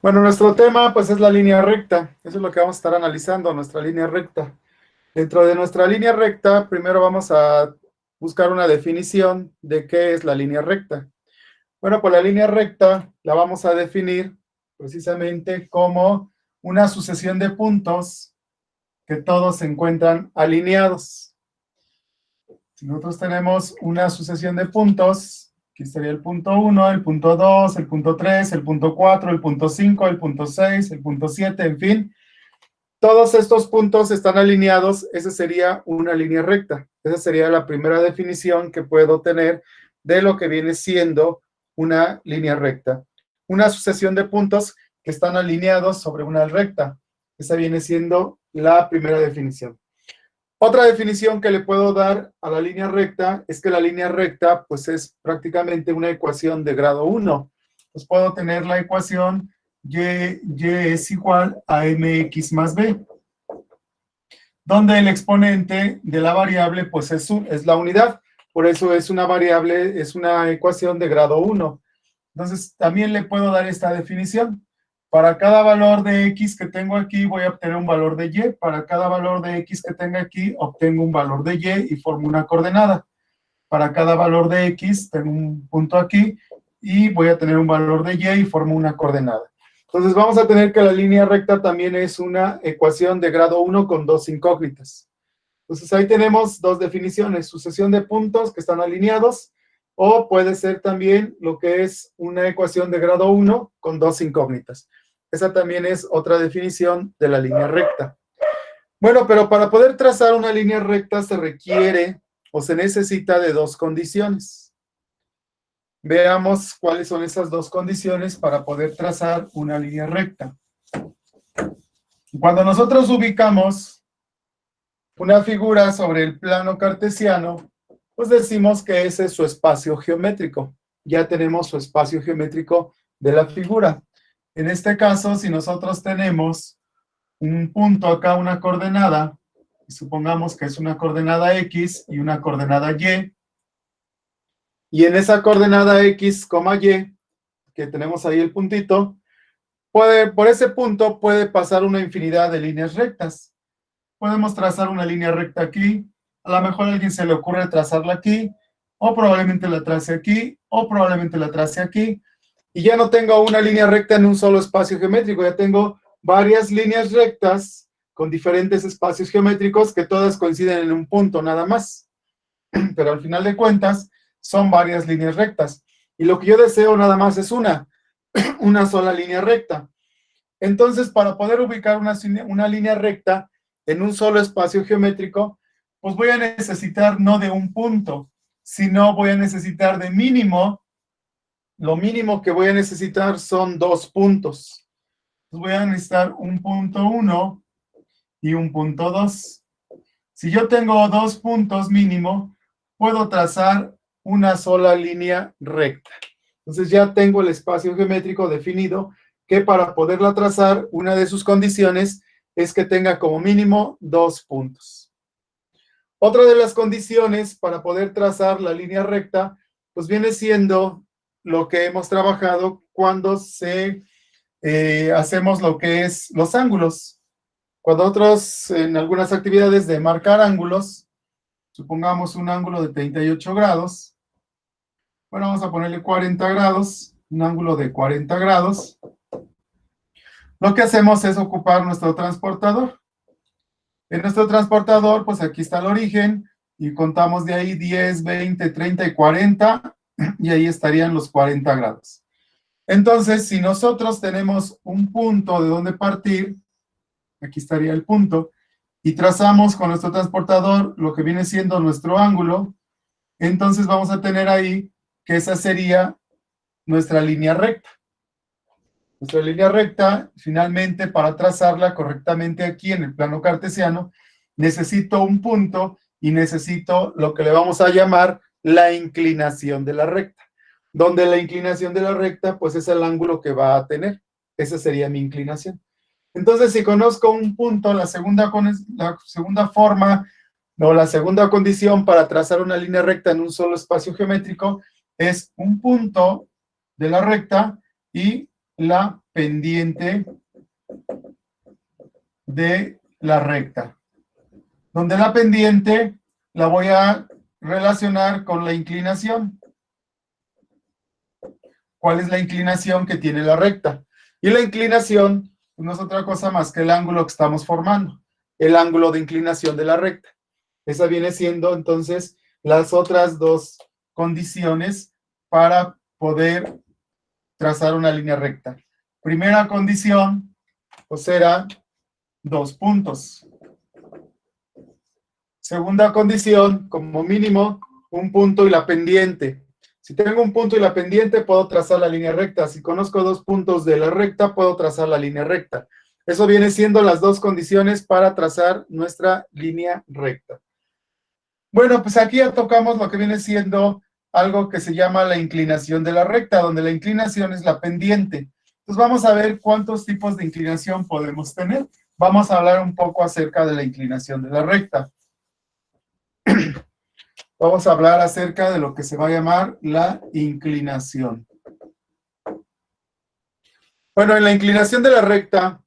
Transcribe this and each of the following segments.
Bueno, nuestro tema pues es la línea recta. Eso es lo que vamos a estar analizando, nuestra línea recta. Dentro de nuestra línea recta, primero vamos a buscar una definición de qué es la línea recta. Bueno, pues la línea recta la vamos a definir precisamente como una sucesión de puntos que todos se encuentran alineados. Si nosotros tenemos una sucesión de puntos, aquí estaría el punto 1, el punto 2, el punto 3, el punto 4, el punto 5, el punto 6, el punto 7, en fin. Todos estos puntos están alineados, esa sería una línea recta. Esa sería la primera definición que puedo tener de lo que viene siendo una línea recta. Una sucesión de puntos que están alineados sobre una recta. Esa viene siendo la primera definición. Otra definición que le puedo dar a la línea recta es que la línea recta pues es prácticamente una ecuación de grado 1. Pues puedo tener la ecuación y es igual a mx más b, donde el exponente de la variable pues es la unidad. Por eso es una variable, es una ecuación de grado 1. Entonces también le puedo dar esta definición. Para cada valor de x que tengo aquí, voy a obtener un valor de y. Para cada valor de x que tenga aquí, obtengo un valor de y formo una coordenada. Para cada valor de x, tengo un punto aquí y voy a tener un valor de y formo una coordenada. Entonces vamos a tener que la línea recta también es una ecuación de grado 1 con dos incógnitas. Entonces ahí tenemos dos definiciones, sucesión de puntos que están alineados, o puede ser también lo que es una ecuación de grado 1 con dos incógnitas. Esa también es otra definición de la línea recta. Bueno, pero para poder trazar una línea recta se requiere o se necesita de dos condiciones. Veamos cuáles son esas dos condiciones para poder trazar una línea recta. Cuando nosotros ubicamos una figura sobre el plano cartesiano, pues decimos que ese es su espacio geométrico. Ya tenemos su espacio geométrico de la figura. En este caso, si nosotros tenemos un punto acá, una coordenada, y supongamos que es una coordenada X y una coordenada y en esa coordenada X, Y, que tenemos ahí el puntito, por ese punto puede pasar una infinidad de líneas rectas. Podemos trazar una línea recta aquí, a lo mejor a alguien se le ocurre trazarla aquí, o probablemente la trace aquí, o probablemente la trace aquí, y ya no tengo una línea recta en un solo espacio geométrico, ya tengo varias líneas rectas con diferentes espacios geométricos que todas coinciden en un punto nada más. Pero al final de cuentas son varias líneas rectas. Y lo que yo deseo nada más es una sola línea recta. Entonces, para poder ubicar una línea recta en un solo espacio geométrico, pues voy a necesitar no de un punto, sino voy a necesitar de mínimo, lo mínimo que voy a necesitar son dos puntos. Entonces voy a necesitar un punto 1 y un punto 2. Si yo tengo dos puntos mínimo, puedo trazar una sola línea recta. Entonces ya tengo el espacio geométrico definido, que para poderla trazar, una de sus condiciones es que tenga como mínimo dos puntos. Otra de las condiciones para poder trazar la línea recta, pues viene siendo lo que hemos trabajado cuando hacemos lo que es los ángulos. Cuando nosotros en algunas actividades de marcar ángulos, supongamos un ángulo de 38 grados, bueno, vamos a ponerle 40 grados, un ángulo de 40 grados. Lo que hacemos es ocupar nuestro transportador. En nuestro transportador, pues aquí está el origen, y contamos de ahí 10, 20, 30 y 40, y ahí estarían los 40 grados. Entonces, si nosotros tenemos un punto de donde partir, aquí estaría el punto, y trazamos con nuestro transportador lo que viene siendo nuestro ángulo, entonces vamos a tener ahí que esa sería nuestra línea recta. Nuestra línea recta, finalmente, para trazarla correctamente aquí en el plano cartesiano, necesito un punto y necesito lo que le vamos a llamar la inclinación de la recta, donde la inclinación de la recta, pues es el ángulo que va a tener. Esa sería mi inclinación. Entonces, si conozco un punto, la segunda forma o la segunda condición para trazar una línea recta en un solo espacio geométrico es un punto de la recta y la pendiente de la recta, donde la pendiente la voy a relacionar con la inclinación. ¿Cuál es la inclinación que tiene la recta? Y la inclinación no es otra cosa más que el ángulo que estamos formando, el ángulo de inclinación de la recta. Esa viene siendo entonces las otras dos condiciones para poder trazar una línea recta. Primera condición, pues era 2 puntos. Segunda condición, como mínimo, un punto y la pendiente. Si tengo un punto y la pendiente, puedo trazar la línea recta. Si conozco 2 puntos de la recta, puedo trazar la línea recta. Eso viene siendo las dos condiciones para trazar nuestra línea recta. Bueno, pues aquí ya tocamos lo que viene siendo algo que se llama la inclinación de la recta, donde la inclinación es la pendiente. Entonces vamos a ver cuántos tipos de inclinación podemos tener. Vamos a hablar un poco acerca de la inclinación de la recta. Vamos a hablar acerca de lo que se va a llamar la inclinación. Bueno, en la inclinación de la recta,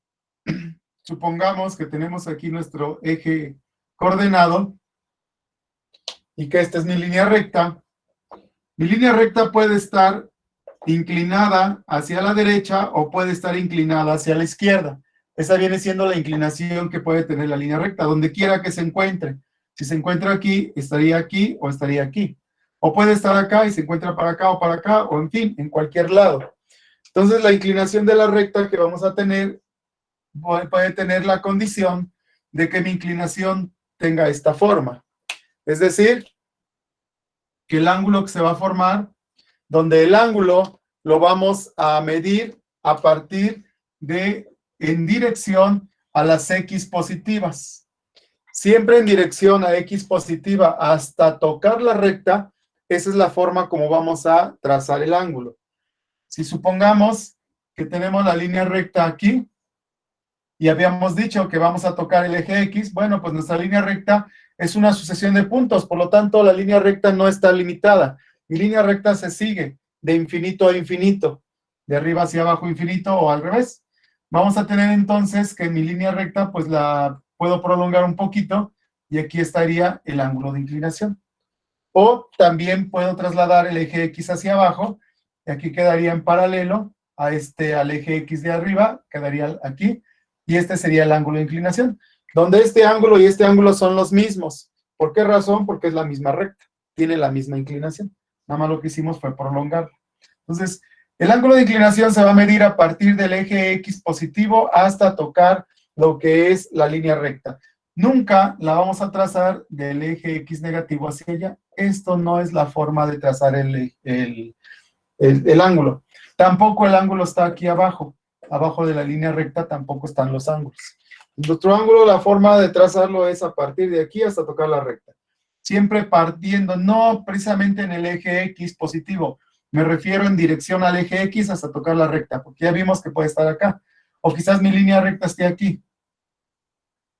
supongamos que tenemos aquí nuestro eje coordenado y que esta es mi línea recta. Mi línea recta puede estar inclinada hacia la derecha o puede estar inclinada hacia la izquierda. Esa viene siendo la inclinación que puede tener la línea recta, donde quiera que se encuentre. Si se encuentra aquí, estaría aquí o estaría aquí. O puede estar acá y se encuentra para acá, o en fin, en cualquier lado. Entonces, la inclinación de la recta que vamos a tener puede tener la condición de que mi inclinación tenga esta forma. Es decir, que el ángulo que se va a formar, donde el ángulo lo vamos a medir a partir de en dirección a las X positivas. Siempre en dirección a X positiva hasta tocar la recta, esa es la forma como vamos a trazar el ángulo. Si supongamos que tenemos la línea recta aquí, y habíamos dicho que vamos a tocar el eje X, bueno, pues nuestra línea recta es una sucesión de puntos, por lo tanto la línea recta no está limitada. Mi línea recta se sigue de infinito a infinito, de arriba hacia abajo infinito o al revés. Vamos a tener entonces que mi línea recta pues la puedo prolongar un poquito y aquí estaría el ángulo de inclinación. O también puedo trasladar el eje X hacia abajo y aquí quedaría en paralelo a al eje X de arriba, quedaría aquí. Y este sería el ángulo de inclinación, donde este ángulo y este ángulo son los mismos. ¿Por qué razón? Porque es la misma recta, tiene la misma inclinación. Nada más lo que hicimos fue prolongarlo. Entonces, el ángulo de inclinación se va a medir a partir del eje X positivo hasta tocar lo que es la línea recta. Nunca la vamos a trazar del eje X negativo hacia allá. Esto no es la forma de trazar el ángulo. Tampoco el ángulo está aquí abajo. Abajo de la línea recta tampoco están los ángulos. Nuestro ángulo, la forma de trazarlo es a partir de aquí hasta tocar la recta. Siempre partiendo, no precisamente en el eje X positivo, me refiero en dirección al eje X hasta tocar la recta, porque ya vimos que puede estar acá. O quizás mi línea recta esté aquí.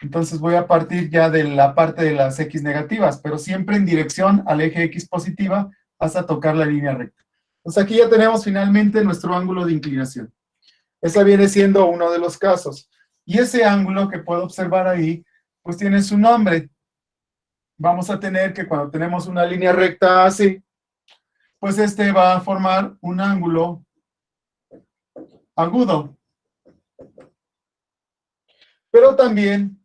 Entonces voy a partir ya de la parte de las X negativas, pero siempre en dirección al eje X positiva hasta tocar la línea recta. Entonces aquí ya tenemos finalmente nuestro ángulo de inclinación. Ese viene siendo uno de los casos. Y ese ángulo que puedo observar ahí, pues tiene su nombre. Vamos a tener que cuando tenemos una línea recta así, pues este va a formar un ángulo agudo. Pero también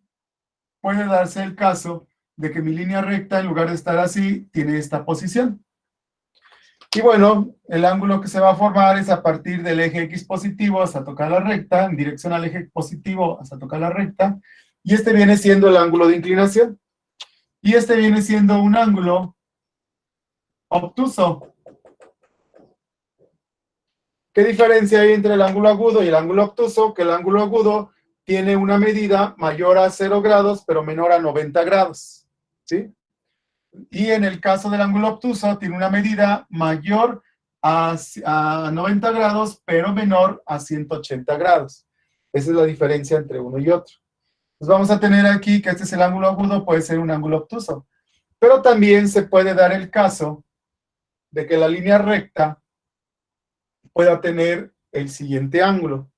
puede darse el caso de que mi línea recta, en lugar de estar así, tiene esta posición. Y bueno, el ángulo que se va a formar es a partir del eje X positivo hasta tocar la recta, en dirección al eje positivo hasta tocar la recta, y este viene siendo el ángulo de inclinación. Y este viene siendo un ángulo obtuso. ¿Qué diferencia hay entre el ángulo agudo y el ángulo obtuso? Que el ángulo agudo tiene una medida mayor a 0 grados, pero menor a 90 grados. ¿Sí? Y en el caso del ángulo obtuso, tiene una medida mayor a 90 grados, pero menor a 180 grados. Esa es la diferencia entre uno y otro. Pues vamos a tener aquí que este es el ángulo agudo, puede ser un ángulo obtuso. Pero también se puede dar el caso de que la línea recta pueda tener el siguiente ángulo.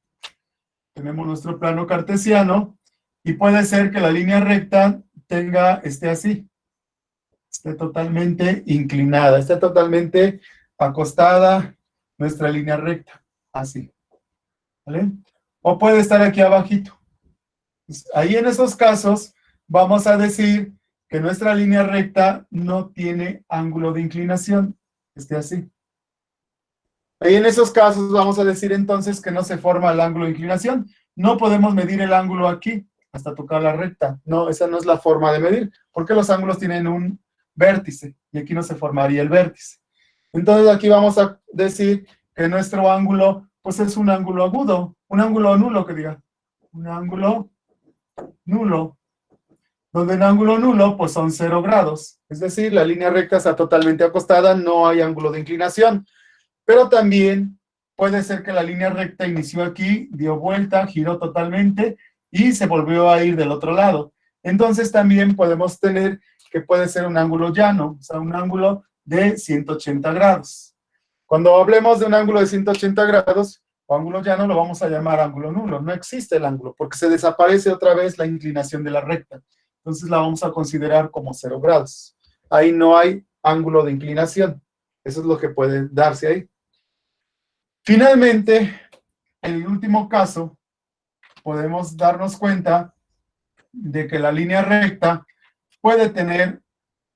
Tenemos nuestro plano cartesiano y puede ser que la línea recta esté así, esté totalmente inclinada, esté totalmente acostada nuestra línea recta, así, ¿vale? O puede estar aquí abajito. Ahí en esos casos vamos a decir que nuestra línea recta no tiene ángulo de inclinación, esté así. Ahí en esos casos vamos a decir entonces que no se forma el ángulo de inclinación. No podemos medir el ángulo aquí hasta tocar la recta. No, esa no es la forma de medir, porque los ángulos tienen un vértice y aquí no se formaría el vértice. Entonces aquí vamos a decir que nuestro ángulo pues es un ángulo agudo, un ángulo nulo que diga, un ángulo nulo, donde el ángulo nulo pues son 0 grados. Es decir, la línea recta está totalmente acostada, no hay ángulo de inclinación. Pero también puede ser que la línea recta inició aquí, dio vuelta, giró totalmente y se volvió a ir del otro lado. Entonces también podemos tener que puede ser un ángulo llano, o sea, un ángulo de 180 grados. Cuando hablemos de un ángulo de 180 grados o ángulo llano, lo vamos a llamar ángulo nulo. No existe el ángulo porque se desaparece otra vez la inclinación de la recta. Entonces la vamos a considerar como 0 grados. Ahí no hay ángulo de inclinación. Eso es lo que puede darse ahí. Finalmente, en el último caso, podemos darnos cuenta de que la línea recta puede tener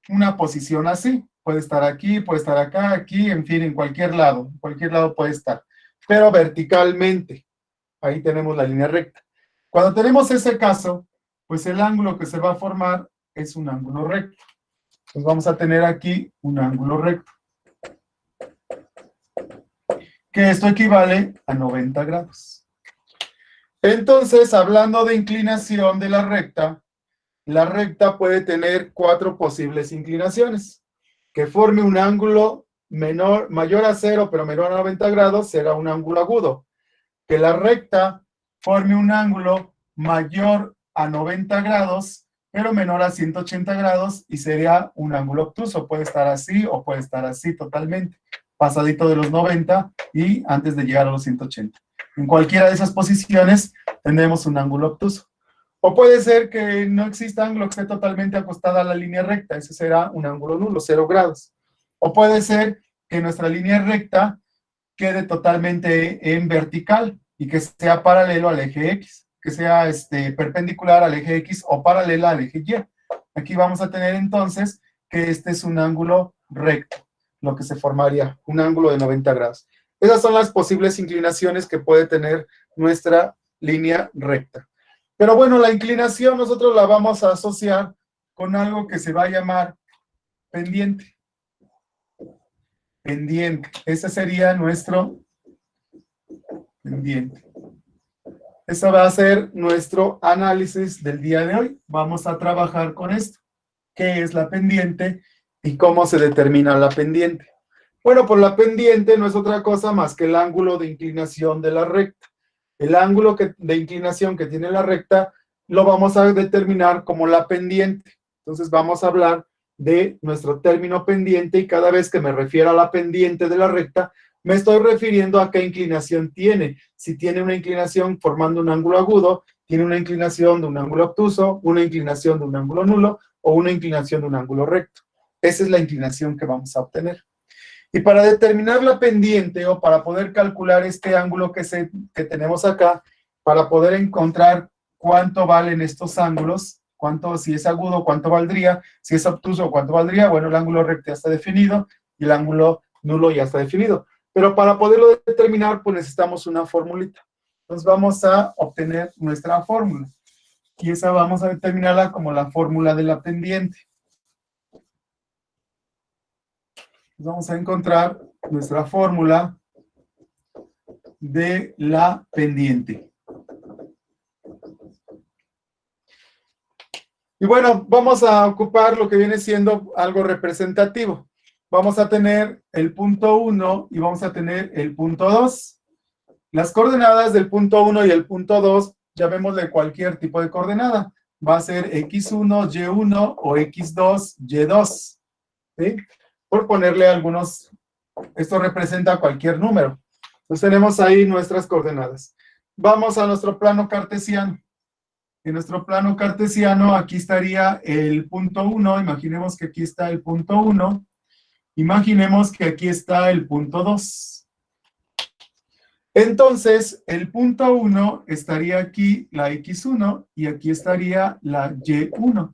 una posición así. Puede estar aquí, puede estar acá, aquí, en fin, en cualquier lado puede estar. Pero verticalmente, ahí tenemos la línea recta. Cuando tenemos ese caso, pues el ángulo que se va a formar es un ángulo recto. Entonces vamos a tener aquí un ángulo recto, que esto equivale a 90 grados. Entonces, hablando de inclinación de la recta puede tener 4 posibles inclinaciones. Que forme un ángulo mayor a 0, pero menor a 90 grados, será un ángulo agudo. Que la recta forme un ángulo mayor a 90 grados, pero menor a 180 grados, y sería un ángulo obtuso. Puede estar así o puede estar así totalmente, pasadito de los 90 y antes de llegar a los 180. En cualquiera de esas posiciones tendremos un ángulo obtuso. O puede ser que no exista ángulo que esté totalmente acostada a la línea recta. Ese será un ángulo nulo, 0 grados. O puede ser que nuestra línea recta quede totalmente en vertical y que sea paralelo al eje X, que sea perpendicular al eje X o paralela al eje Y. Aquí vamos a tener entonces que este es un ángulo recto, lo que se formaría, un ángulo de 90 grados. Esas son las posibles inclinaciones que puede tener nuestra línea recta. Pero bueno, la inclinación nosotros la vamos a asociar con algo que se va a llamar pendiente. Pendiente. Ese sería nuestro pendiente. Ese va a ser nuestro análisis del día de hoy. Vamos a trabajar con esto. ¿Qué es la pendiente y cómo se determina la pendiente? Bueno, pues la pendiente no es otra cosa más que el ángulo de inclinación de la recta. El ángulo de inclinación que tiene la recta lo vamos a determinar como la pendiente. Entonces vamos a hablar de nuestro término pendiente y cada vez que me refiero a la pendiente de la recta, me estoy refiriendo a qué inclinación tiene. Si tiene una inclinación formando un ángulo agudo, tiene una inclinación de un ángulo obtuso, una inclinación de un ángulo nulo o una inclinación de un ángulo recto. Esa es la inclinación que vamos a obtener. Y para determinar la pendiente o para poder calcular este ángulo que tenemos acá, para poder encontrar cuánto valen estos ángulos, si es agudo, cuánto valdría, si es obtuso, cuánto valdría, bueno, el ángulo recto ya está definido y el ángulo nulo ya está definido. Pero para poderlo determinar, pues necesitamos una formulita. Entonces vamos a obtener nuestra fórmula. Y esa vamos a determinarla como la fórmula de la pendiente. Vamos a encontrar nuestra fórmula de la pendiente. Y bueno, vamos a ocupar lo que viene siendo algo representativo. Vamos a tener el punto 1 y vamos a tener el punto 2. Las coordenadas del punto 1 y el punto 2, llamémosle cualquier tipo de coordenada. Va a ser X1, Y1 o X2, Y2. ¿Sí? Por ponerle algunos, esto representa cualquier número. Entonces tenemos ahí nuestras coordenadas. Vamos a nuestro plano cartesiano. En nuestro plano cartesiano, aquí estaría el punto 1. Imaginemos que aquí está el punto 1. Imaginemos que aquí está el punto 2. Entonces, el punto 1 estaría aquí la X1 y aquí estaría la Y1.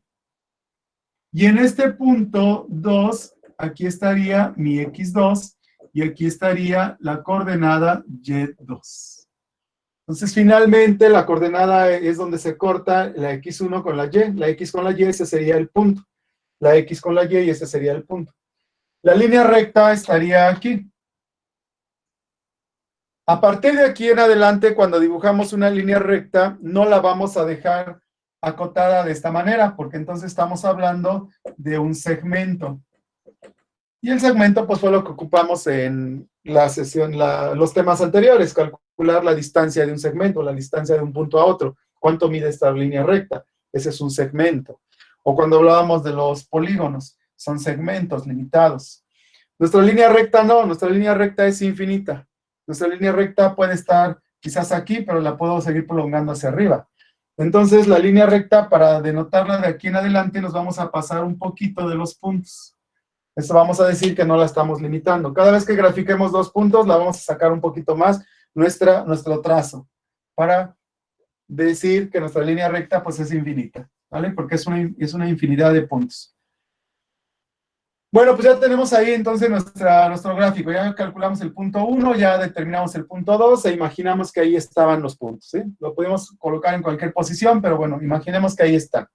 Y en este punto 2, aquí estaría mi X2 y aquí estaría la coordenada Y2. Entonces, finalmente, la coordenada es donde se corta la X1 con la Y. La X con la Y, ese sería el punto. La X con la Y, y ese sería el punto. La línea recta estaría aquí. A partir de aquí en adelante, cuando dibujamos una línea recta, no la vamos a dejar acotada de esta manera, porque entonces estamos hablando de un segmento. Y el segmento, pues, fue lo que ocupamos en la sesión, los temas anteriores, calcular la distancia de un segmento, la distancia de un punto a otro. ¿Cuánto mide esta línea recta? Ese es un segmento. O cuando hablábamos de los polígonos, son segmentos limitados. Nuestra línea recta no, nuestra línea recta es infinita. Nuestra línea recta puede estar quizás aquí, pero la puedo seguir prolongando hacia arriba. Entonces, la línea recta, para denotarla de aquí en adelante, nos vamos a pasar un poquito de los puntos. Esto vamos a decir que no la estamos limitando. Cada vez que grafiquemos 2 puntos, la vamos a sacar un poquito más nuestro trazo, para decir que nuestra línea recta pues es infinita, ¿vale? Porque es una infinidad de puntos. Bueno, pues ya tenemos ahí entonces nuestro gráfico. Ya calculamos el punto 1, ya determinamos el punto 2 e imaginamos que ahí estaban los puntos, ¿sí? Lo podemos colocar en cualquier posición, pero bueno, imaginemos que ahí están.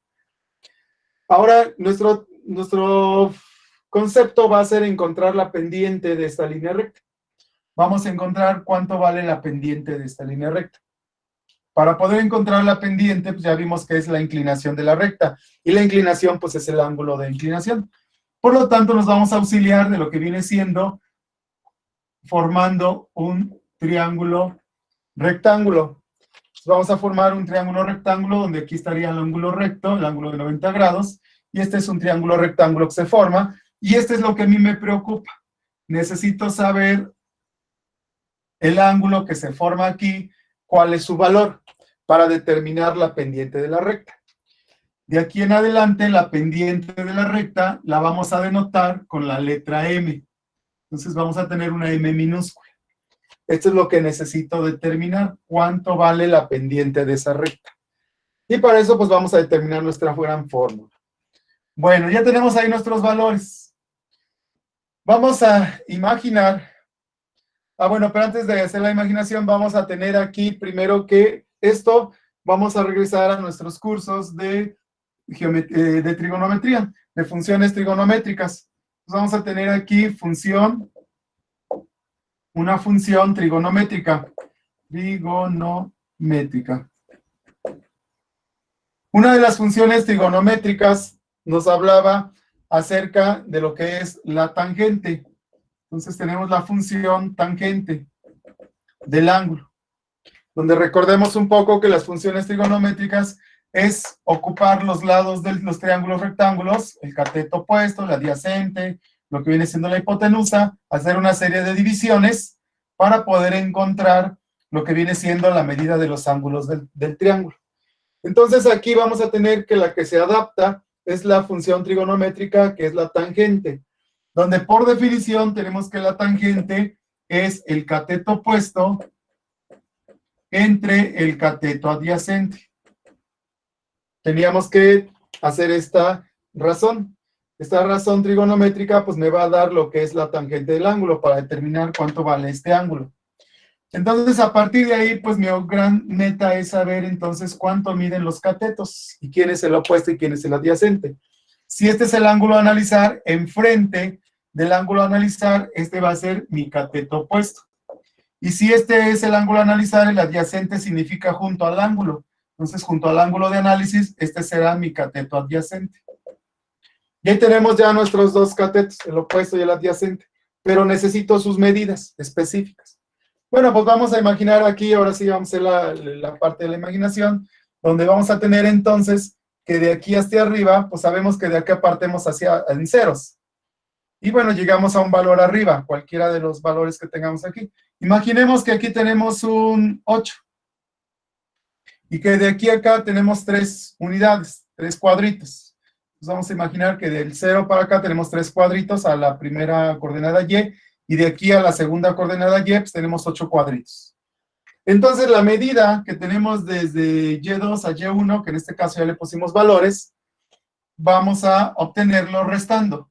Ahora, nuestro concepto va a ser encontrar la pendiente de esta línea recta. Vamos a encontrar cuánto vale la pendiente de esta línea recta. Para poder encontrar la pendiente, pues ya vimos que es la inclinación de la recta. Y la inclinación, pues es el ángulo de inclinación. Por lo tanto, nos vamos a auxiliar de lo que viene siendo formando un triángulo rectángulo. Vamos a formar un triángulo rectángulo donde aquí estaría el ángulo recto, el ángulo de 90 grados. Y este es un triángulo rectángulo que se forma. Y este es lo que a mí me preocupa. Necesito saber el ángulo que se forma aquí, cuál es su valor, para determinar la pendiente de la recta. De aquí en adelante, la pendiente de la recta la vamos a denotar con la letra M. Entonces vamos a tener una M minúscula. Esto es lo que necesito determinar, cuánto vale la pendiente de esa recta. Y para eso, pues vamos a determinar nuestra gran fórmula. Bueno, ya tenemos ahí nuestros valores. Vamos a imaginar, bueno, pero antes de hacer la imaginación, vamos a tener aquí primero que esto, vamos a regresar a nuestros cursos de trigonometría, de funciones trigonométricas. Entonces vamos a tener aquí una función trigonométrica. Una de las funciones trigonométricas nos hablaba acerca de lo que es la tangente. Entonces tenemos la función tangente del ángulo, donde recordemos un poco que las funciones trigonométricas es ocupar los lados de los triángulos rectángulos, el cateto opuesto, el adyacente, lo que viene siendo la hipotenusa, hacer una serie de divisiones para poder encontrar lo que viene siendo la medida de los ángulos del triángulo. Entonces aquí vamos a tener que la que se adapta es la función trigonométrica, que es la tangente, donde por definición tenemos que la tangente es el cateto opuesto entre el cateto adyacente. Teníamos que hacer esta razón. Esta razón trigonométrica pues me va a dar lo que es la tangente del ángulo para determinar cuánto vale este ángulo. Entonces, a partir de ahí, pues mi gran meta es saber entonces cuánto miden los catetos y quién es el opuesto y quién es el adyacente. Si este es el ángulo a analizar, enfrente del ángulo a analizar, este va a ser mi cateto opuesto. Y si este es el ángulo a analizar, el adyacente significa junto al ángulo. Entonces, junto al ángulo de análisis, este será mi cateto adyacente. Y ahí tenemos ya nuestros dos catetos, el opuesto y el adyacente. Pero necesito sus medidas específicas. Bueno, pues vamos a imaginar aquí, ahora sí vamos a hacer la parte de la imaginación, donde vamos a tener entonces que de aquí hasta arriba, pues sabemos que de acá partemos en ceros. Y bueno, llegamos a un valor arriba, cualquiera de los valores que tengamos aquí. Imaginemos que aquí tenemos un 8. Y que de aquí a acá tenemos 3 unidades, 3 cuadritos. Entonces vamos a imaginar que del 0 para acá tenemos 3 cuadritos a la primera coordenada y de aquí a la segunda coordenada y, pues tenemos 8 cuadritos. Entonces la medida que tenemos desde Y2 a Y1, que en este caso ya le pusimos valores, vamos a obtenerlo restando.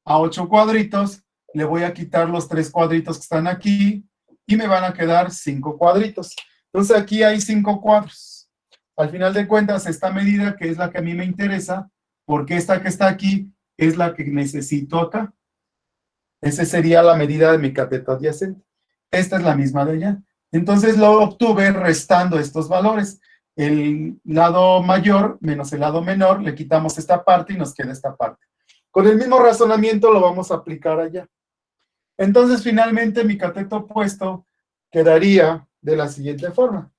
A 8 cuadritos, le voy a quitar los 3 cuadritos que están aquí y me van a quedar 5 cuadritos. Entonces aquí hay 5 cuadros. Al final de cuentas, esta medida, que es la que a mí me interesa, porque esta que está aquí es la que necesito acá. Esa sería la medida de mi cateto adyacente. Esta es la misma de allá. Entonces lo obtuve restando estos valores. El lado mayor menos el lado menor, le quitamos esta parte y nos queda esta parte. Con el mismo razonamiento lo vamos a aplicar allá. Entonces, finalmente, mi cateto opuesto quedaría de la siguiente forma.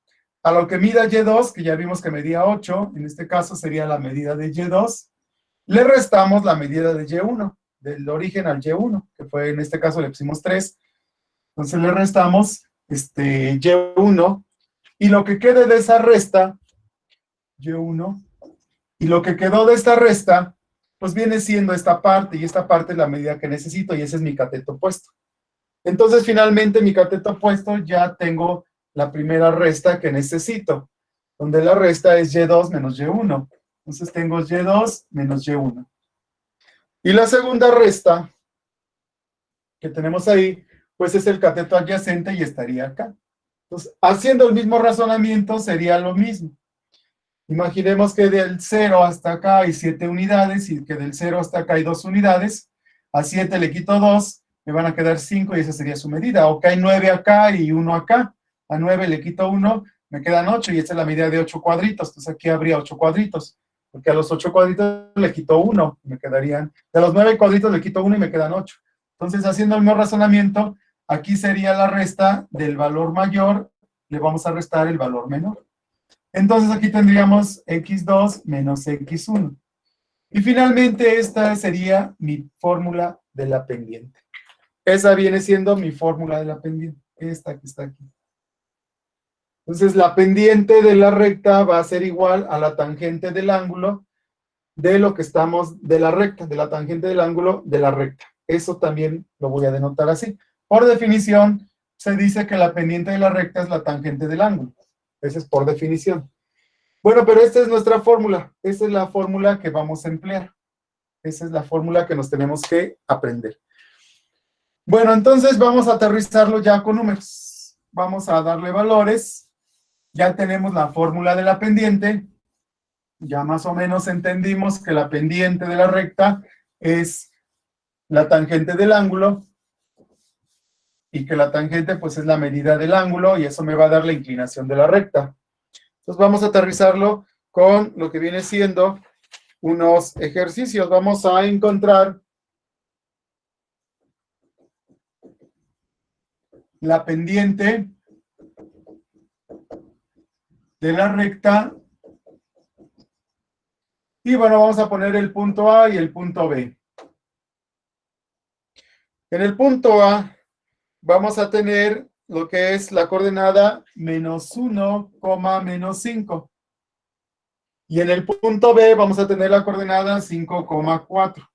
A lo que mida Y2, que ya vimos que medía 8, en este caso sería la medida de Y2, le restamos la medida de Y1, del origen al Y1, que fue en este caso le pusimos 3. Entonces le restamos Y1, y lo que quede de esa resta, Y1, y lo que quedó de esta resta, pues viene siendo esta parte, y esta parte es la medida que necesito, y ese es mi cateto opuesto. Entonces, finalmente, mi cateto opuesto ya tengo la primera resta que necesito, donde la resta es Y2 menos Y1. Entonces, tengo Y2 menos Y1. Y la segunda resta que tenemos ahí, pues es el cateto adyacente y estaría acá. Entonces, haciendo el mismo razonamiento, sería lo mismo. Imaginemos que del 0 hasta acá hay 7 unidades y que del 0 hasta acá hay 2 unidades. A 7 le quito 2, me van a quedar 5 y esa sería su medida. O que hay 9 acá y 1 acá. A 9 le quito 1, me quedan 8 y esta es la medida de 8 cuadritos. Entonces aquí habría 8 cuadritos. Porque a los 8 cuadritos le quito 1, me quedarían. De los 9 cuadritos le quito 1 y me quedan 8. Entonces, haciendo el mismo razonamiento, aquí sería la resta del valor mayor, le vamos a restar el valor menor. Entonces aquí tendríamos x2 menos x1. Y finalmente esta sería mi fórmula de la pendiente. Esa viene siendo mi fórmula de la pendiente, esta que está aquí. Entonces la pendiente de la recta va a ser igual a la tangente del ángulo de lo que estamos, de la recta, de la tangente del ángulo de la recta. Eso también lo voy a denotar así. Por definición, se dice que la pendiente de la recta es la tangente del ángulo. Ese es por definición. Bueno, pero esta es nuestra fórmula. Esta es la fórmula que vamos a emplear. Esa es la fórmula que nos tenemos que aprender. Bueno, entonces vamos a aterrizarlo ya con números. Vamos a darle valores. Ya tenemos la fórmula de la pendiente. Ya más o menos entendimos que la pendiente de la recta es la tangente del ángulo y que la tangente pues es la medida del ángulo y eso me va a dar la inclinación de la recta. Entonces vamos a aterrizarlo con lo que viene siendo unos ejercicios. Vamos a encontrar la pendiente de la recta y bueno, vamos a poner el punto A y el punto B. En el punto A vamos a tener lo que es la coordenada menos 1, menos 5. Y en el punto B vamos a tener la coordenada 5,4.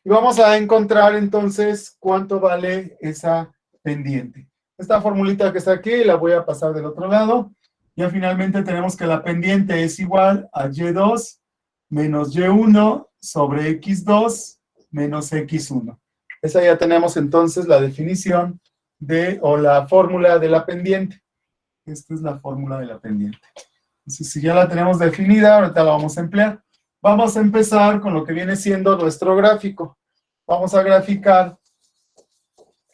Y vamos a encontrar entonces cuánto vale esa pendiente. Esta formulita que está aquí la voy a pasar del otro lado. Ya finalmente tenemos que la pendiente es igual a Y2 menos Y1 sobre X2 menos X1. Esa ya tenemos entonces la definición o la fórmula de la pendiente. Esta es la fórmula de la pendiente. Entonces, si ya la tenemos definida, ahorita la vamos a emplear. Vamos a empezar con lo que viene siendo nuestro gráfico. Vamos a graficar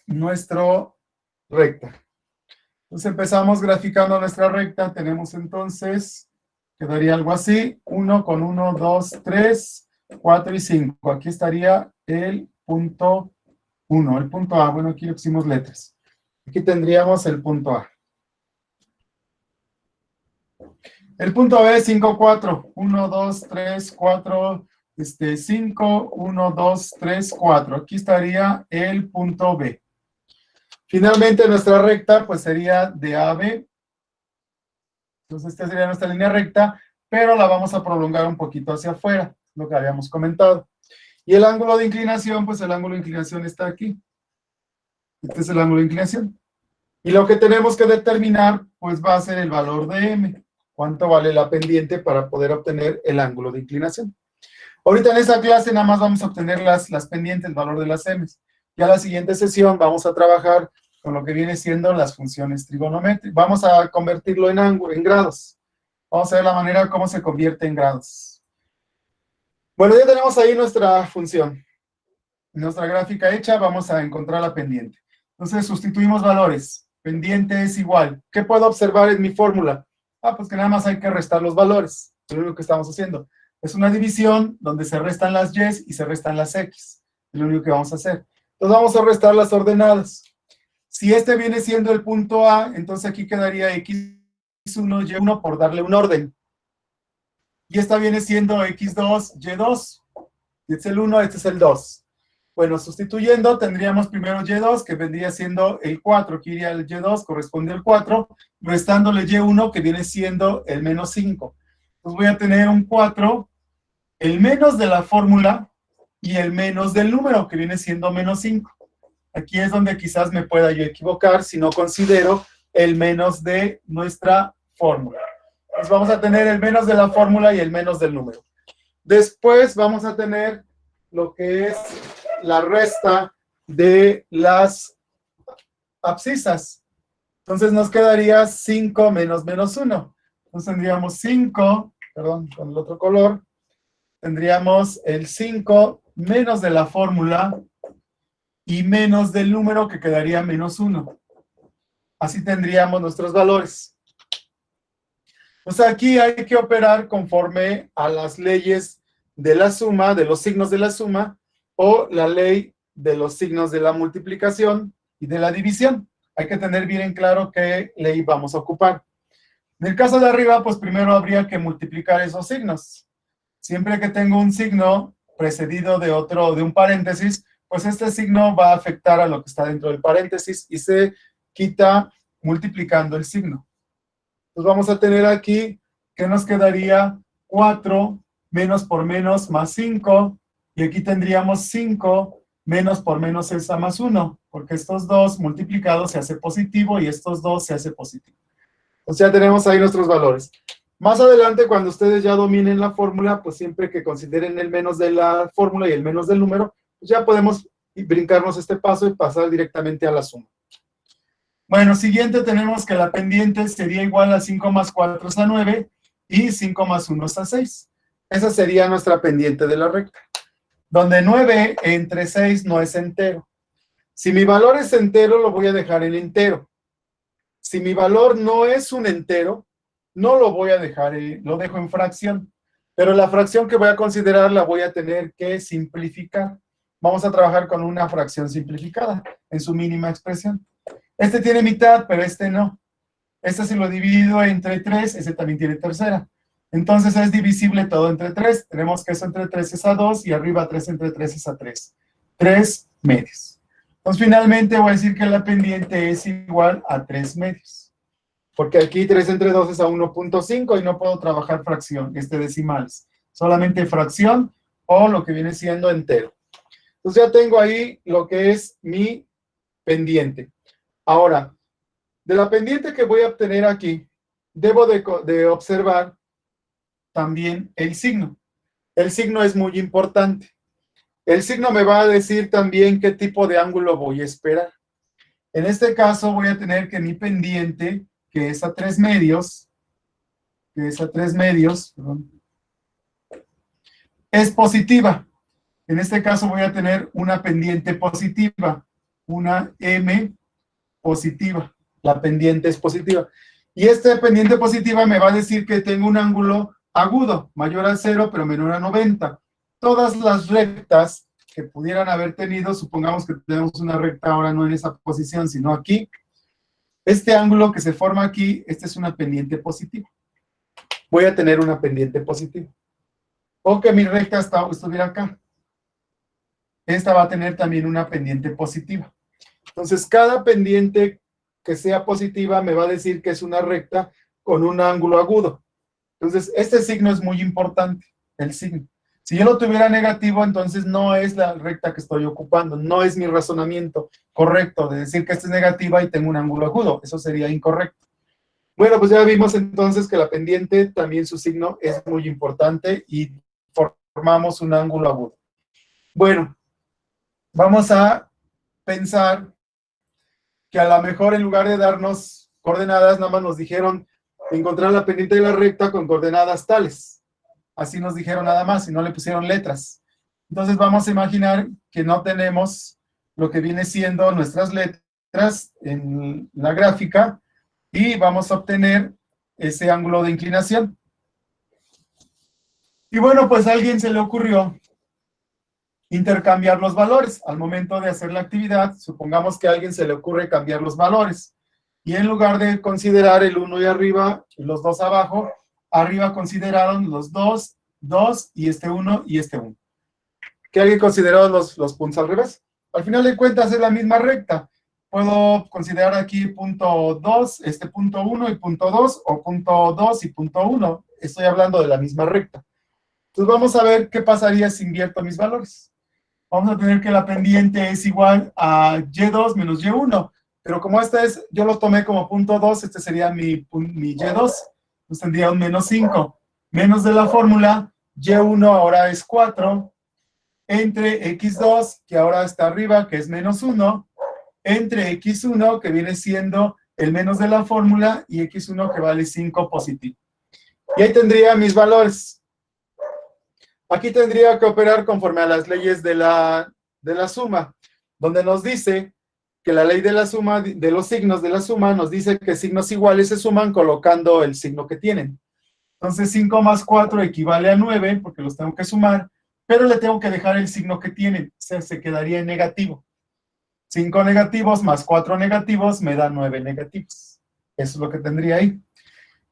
nuestro recta. Entonces empezamos graficando nuestra recta. Tenemos entonces, quedaría algo así, 1 con 1, 2, 3, 4 y 5. Aquí estaría el punto 1, el punto A. Bueno, aquí le pusimos letras. Aquí tendríamos el punto A. El punto B es 5, 4. 1, 2, 3, 4, 5, 1, 2, 3, 4. Aquí estaría el punto B. Finalmente, nuestra recta, pues sería de A a B. Entonces, esta sería nuestra línea recta, pero la vamos a prolongar un poquito hacia afuera, lo que habíamos comentado. Y el ángulo de inclinación, pues el ángulo de inclinación está aquí. Este es el ángulo de inclinación. Y lo que tenemos que determinar, pues va a ser el valor de M. ¿Cuánto vale la pendiente para poder obtener el ángulo de inclinación? Ahorita en esta clase nada más vamos a obtener las pendientes, el valor de las M. Ya la siguiente sesión vamos a trabajar con lo que viene siendo las funciones trigonométricas. Vamos a convertirlo en ángulo, en grados. Vamos a ver la manera cómo se convierte en grados. Bueno, ya tenemos ahí nuestra función. Nuestra gráfica hecha, vamos a encontrar la pendiente. Entonces, sustituimos valores. Pendiente es igual. ¿Qué puedo observar en mi fórmula? Pues que nada más hay que restar los valores. Es lo único que estamos haciendo. Es una división donde se restan las y y se restan las x. Es lo único que vamos a hacer. Entonces, vamos a restar las ordenadas. Si este viene siendo el punto A, entonces aquí quedaría x1, y1 por darle un orden. Y esta viene siendo x2, y2. Y este es el 1, este es el 2. Bueno, sustituyendo, tendríamos primero y2, que vendría siendo el 4, que iría el y2, corresponde al 4, restándole y1, que viene siendo el menos 5. Entonces voy a tener un 4, el menos de la fórmula, y el menos del número, que viene siendo menos 5. Aquí es donde quizás me pueda yo equivocar si no considero el menos de nuestra fórmula. Entonces vamos a tener el menos de la fórmula y el menos del número. Después vamos a tener lo que es la resta de las abscisas. Entonces nos quedaría 5 menos menos 1. Entonces tendríamos 5, perdón, con el otro color, tendríamos el 5 menos de la fórmula y menos del número, que quedaría menos 1. Así tendríamos nuestros valores. Pues aquí hay que operar conforme a las leyes de la suma, de los signos de la suma, o la ley de los signos de la multiplicación y de la división. Hay que tener bien en claro qué ley vamos a ocupar. En el caso de arriba, pues primero habría que multiplicar esos signos. Siempre que tengo un signo precedido de un paréntesis, pues este signo va a afectar a lo que está dentro del paréntesis y se quita multiplicando el signo. Pues vamos a tener aquí que nos quedaría 4 menos por menos más 5, y aquí tendríamos 5 menos por menos es a más 1, porque estos dos multiplicados se hace positivo y estos dos se hace positivo. O sea, tenemos ahí nuestros valores. Más adelante, cuando ustedes ya dominen la fórmula, pues siempre que consideren el menos de la fórmula y el menos del número, pues ya podemos brincarnos este paso y pasar directamente a la suma. Bueno, siguiente tenemos que la pendiente sería igual a 5 más 4 es a 9 y 5 más 1 es a 6. Esa sería nuestra pendiente de la recta, donde 9 entre 6 no es entero. Si mi valor es entero, lo voy a dejar en entero. Si mi valor no es un entero, no lo voy a dejar, lo dejo en fracción. Pero la fracción que voy a considerar la voy a tener que simplificar. Vamos a trabajar con una fracción simplificada en su mínima expresión. Este tiene mitad, pero este no. Este si lo divido entre 3, ese también tiene tercera. Entonces es divisible todo entre 3. Tenemos que eso entre 3 es a 2 y arriba 3 entre 3 es a 3. 3 medios. Entonces finalmente voy a decir que la pendiente es igual a 3 medios. Porque aquí 3 entre 2 es a 1.5 y no puedo trabajar fracción, decimales. Solamente fracción o lo que viene siendo entero. Entonces ya tengo ahí lo que es mi pendiente. Ahora, de la pendiente que voy a obtener aquí, debo de observar también el signo. El signo es muy importante. El signo me va a decir también qué tipo de ángulo voy a esperar. En este caso voy a tener que mi pendiente, que es a 3 medios, perdón, es positiva. En este caso voy a tener una pendiente positiva, una M positiva. La pendiente es positiva. Y esta pendiente positiva me va a decir que tengo un ángulo agudo, mayor a 0, pero menor a 90. Todas las rectas que pudieran haber tenido, supongamos que tenemos una recta ahora no en esa posición, sino aquí, este ángulo que se forma aquí, esta es una pendiente positiva. Voy a tener una pendiente positiva. o que mi recta estuviera acá. Esta va a tener también una pendiente positiva. Entonces, cada pendiente que sea positiva me va a decir que es una recta con un ángulo agudo. Entonces, este signo es muy importante, el signo. Si yo lo tuviera negativo, entonces no es la recta que estoy ocupando, no es mi razonamiento correcto de decir que esta es negativa y tengo un ángulo agudo. Eso sería incorrecto. Bueno, pues ya vimos entonces que la pendiente, también su signo es muy importante y formamos un ángulo agudo. Bueno, vamos a pensar que a lo mejor en lugar de darnos coordenadas, nada más nos dijeron encontrar la pendiente de la recta con coordenadas tales. Así nos dijeron nada más y no le pusieron letras. Entonces vamos a imaginar que no tenemos lo que viene siendo nuestras letras en la gráfica y vamos a obtener ese ángulo de inclinación. Y bueno, pues a alguien se le ocurrió intercambiar los valores. Al momento de hacer la actividad, supongamos que a alguien se le ocurre cambiar los valores. Y en lugar de considerar el 1 y arriba y los 2 abajo, arriba consideraron los 2, 2 y este 1 y este 1. ¿Que alguien consideró los puntos al revés? Al final de cuentas es la misma recta. Puedo considerar aquí punto 2, este punto 1 y punto 2, o punto 2 y punto 1. Estoy hablando de la misma recta. Entonces vamos a ver qué pasaría si invierto mis valores. Vamos a tener que la pendiente es igual a y2 menos y1. Pero como esta es, yo lo tomé como punto 2, este sería mi y2. Entonces tendría un menos 5. Menos de la fórmula, y1 ahora es 4, entre x2, que ahora está arriba, que es menos 1, entre x1, que viene siendo el menos de la fórmula, y x1 que vale 5 positivo. Y ahí tendría mis valores. Aquí tendría que operar conforme a las leyes de la suma, donde nos dice que la ley de la suma, de los signos de la suma, nos dice que signos iguales se suman colocando el signo que tienen. Entonces 5 más 4 equivale a 9, porque los tengo que sumar, pero le tengo que dejar el signo que tienen, o sea, se quedaría en negativo. 5 negativos más 4 negativos me dan 9 negativos. Eso es lo que tendría ahí.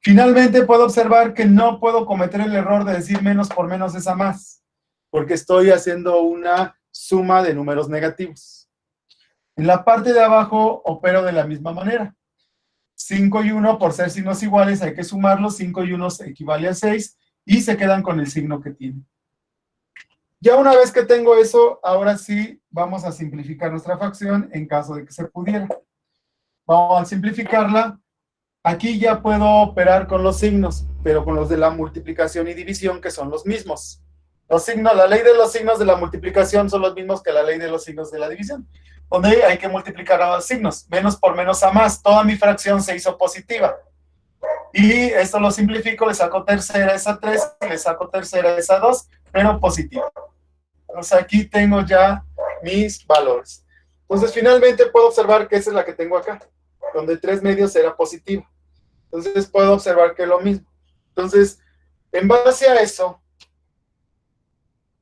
Finalmente puedo observar que no puedo cometer el error de decir menos por menos es a más, porque estoy haciendo una suma de números negativos. En la parte de abajo opero de la misma manera. 5 y 1, por ser signos iguales, hay que sumarlos. 5 y 1 equivale a 6 y se quedan con el signo que tienen. Ya una vez que tengo eso, ahora sí vamos a simplificar nuestra fracción en caso de que se pudiera. Vamos a simplificarla. Aquí ya puedo operar con los signos, pero con los de la multiplicación y división, que son los mismos. Los signos, la ley de los signos de la multiplicación son los mismos que la ley de los signos de la división, donde hay que multiplicar a los signos, menos por menos a más. Toda mi fracción se hizo positiva. Y esto lo simplifico, le saco tercera es a 3, le saco tercera es a 2, pero positivo. Entonces aquí tengo ya mis valores. Entonces finalmente puedo observar que esa es la que tengo acá, donde 3 medios era positivo. Entonces puedo observar que es lo mismo. Entonces, en base a eso,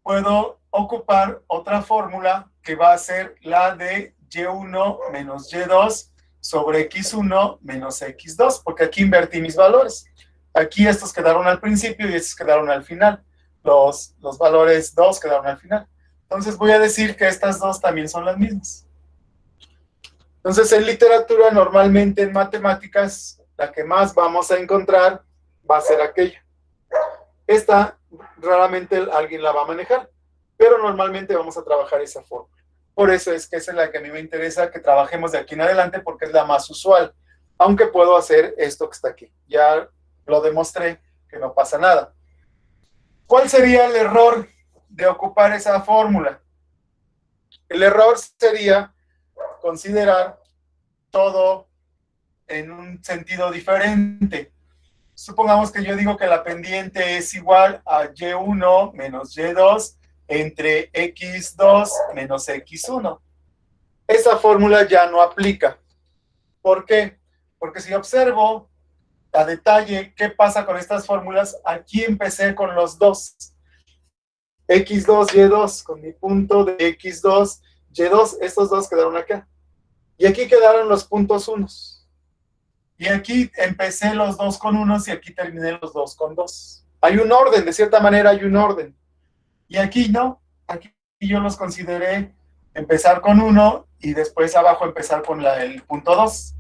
puedo ocupar otra fórmula que va a ser la de y1 menos y2 sobre x1 menos x2, porque aquí invertí mis valores. Aquí estos quedaron al principio y estos quedaron al final. Los valores 2 quedaron al final. Entonces voy a decir que estas dos también son las mismas. Entonces en literatura, normalmente en matemáticas, la que más vamos a encontrar va a ser aquella. Esta raramente alguien la va a manejar, pero normalmente vamos a trabajar esa fórmula. Por eso es que esa es la que a mí me interesa que trabajemos de aquí en adelante, porque es la más usual, aunque puedo hacer esto que está aquí. Ya lo demostré que no pasa nada. ¿Cuál sería el error de ocupar esa fórmula? El error sería considerar todo en un sentido diferente. Supongamos que yo digo que la pendiente es igual a y1 menos y2 entre x2 menos x1. Esa fórmula ya no aplica. ¿Por qué? Porque si observo a detalle qué pasa con estas fórmulas, aquí empecé con los dos. x2, y2, con mi punto de x2, y2, estos dos quedaron acá. Y aquí quedaron los puntos unos. Y aquí empecé los dos con unos y aquí terminé los dos con dos. Hay un orden, de cierta manera hay un orden. Y aquí no, aquí yo los consideré empezar con 1 y después abajo empezar con el punto 2.